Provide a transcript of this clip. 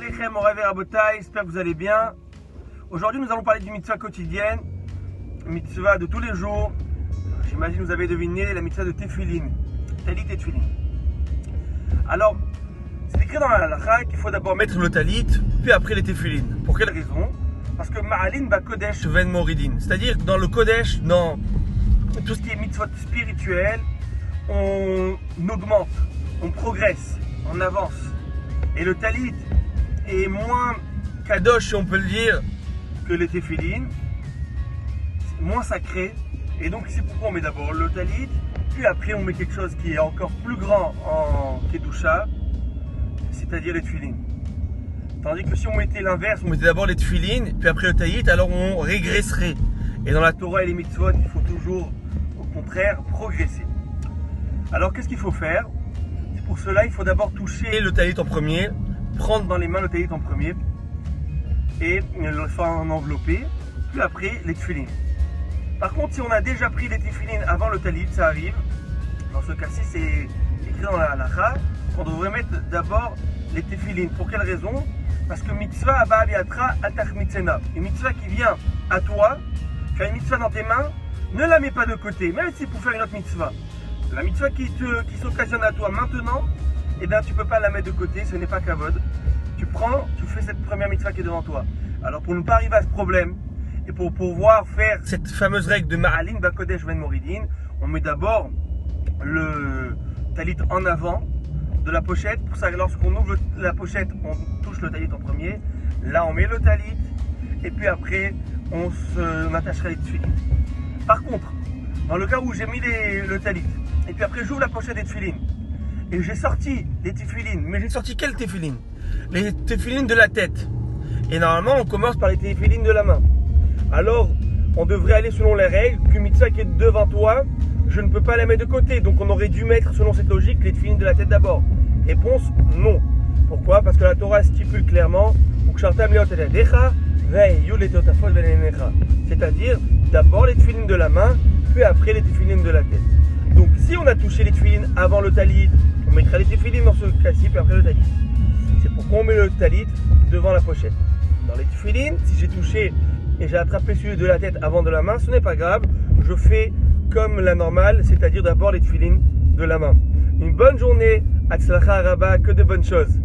Alechem, Morav et Rabotai, j'espère que vous allez bien. Aujourd'hui, nous allons parler d'une mitzvah quotidienne, mitzvah de tous les jours. J'imagine que vous avez deviné la mitzvah de Tefillin, Talit et Tefillin. Alors, c'est écrit dans la halakha qu'il faut d'abord mettre le Talit, puis après les Tefillin. Pour quelle raison? Parce que Ma'alin ba Kodesh ven Moridin. C'est-à-dire que dans le Kodesh, dans tout ce qui est mitzvah spirituel, on augmente, on progresse, on avance. Et le Talit est moins kadosh, si on peut le dire, que les Tefillin, moins sacré. Et donc c'est pourquoi on met d'abord le Talit, puis après on met quelque chose qui est encore plus grand en Kedusha, c'est-à-dire les Tefillin. Tandis que si on mettait l'inverse, on mettait d'abord les Tefillin, puis après le Talit, alors on régresserait. Et dans la Torah et les mitzvot, il faut toujours, au contraire, progresser. Alors qu'est-ce qu'il faut faire? Pour cela, il faut d'abord toucher le talit en premier, prendre dans les mains le talit en premier et le faire en enveloppé, puis après les tefillin. Par contre, si on a déjà pris les tefillin avant le talit, ça arrive. Dans ce cas-ci, c'est écrit dans la halakha qu'on devrait mettre d'abord les tefillin. Pour quelle raison? Parce que mitzvah abba aviatra atach mitzena. Une mitzvah qui vient à toi, tu as une mitzvah dans tes mains, ne la mets pas de côté, même si c'est pour faire une autre mitzvah. La mitzvah qui s'occasionne à toi maintenant, eh bien tu ne peux pas la mettre de côté, ce n'est pas kavod. Tu prends, tu fais cette première mitzvah qui est devant toi. Alors pour ne pas arriver à ce problème, et pour pouvoir faire cette fameuse règle de Ma'alin ba Kodesh ven Moridin, on met d'abord le talit en avant de la pochette. Pour ça, lorsqu'on ouvre la pochette, on touche le talit en premier. Là, on met le talit, et puis après, on attachera les tefillin. Par contre, dans le cas où j'ai mis le talit, et puis après j'ouvre la pochette des tefillin, et j'ai sorti les tefillin, mais j'ai sorti quels tefillin? Les tefillin de la tête. Et normalement on commence par les tefillin de la main. Alors on devrait aller selon les règles, qu'une mitzvah qui est devant toi, je ne peux pas la mettre de côté. Donc on aurait dû mettre selon cette logique les tefillin de la tête d'abord. Réponse non. Pourquoi? Parce que la Torah stipule clairement, c'est-à-dire d'abord les tefillin de la main, puis après les tefillin de la tête. Donc si on a touché les tefillin avant le talit, on mettra les tefillin dans ce cas-ci, puis après le talit. C'est pourquoi on met le talit devant la pochette. Dans les tefillin, si j'ai touché et j'ai attrapé celui de la tête avant de la main, ce n'est pas grave. Je fais comme la normale, c'est-à-dire d'abord les tefillin de la main. Une bonne journée, Hatzlacha Rabba, que de bonnes choses.